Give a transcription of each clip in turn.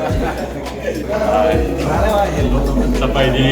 ร้านอะไรวะเห็นรถแล้วมัน สบายดี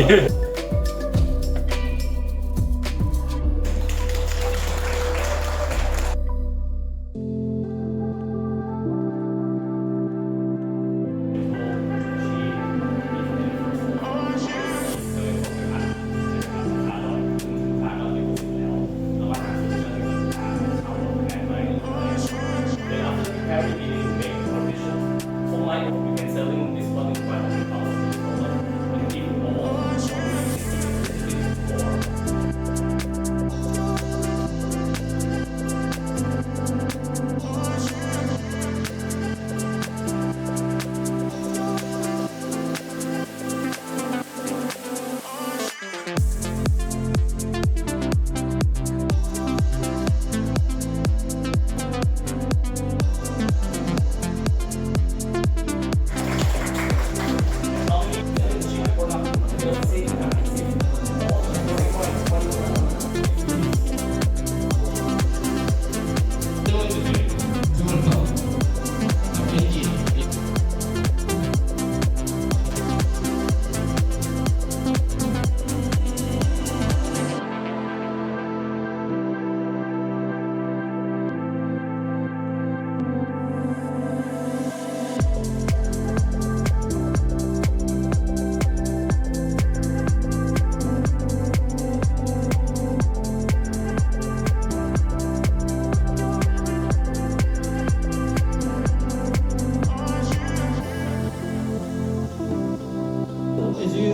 As you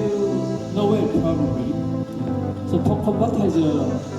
know it probably, so Pokemon has a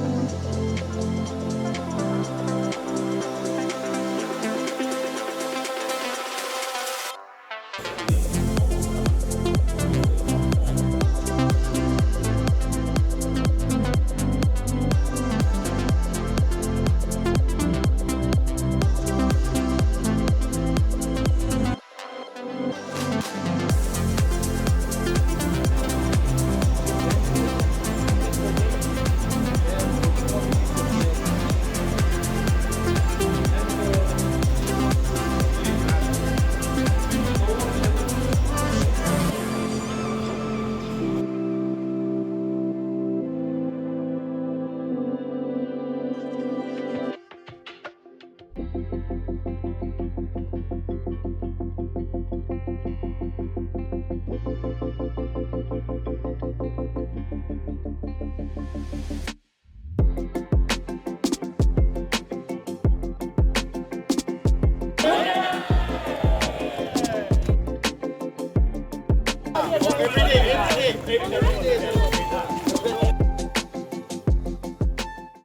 Every day.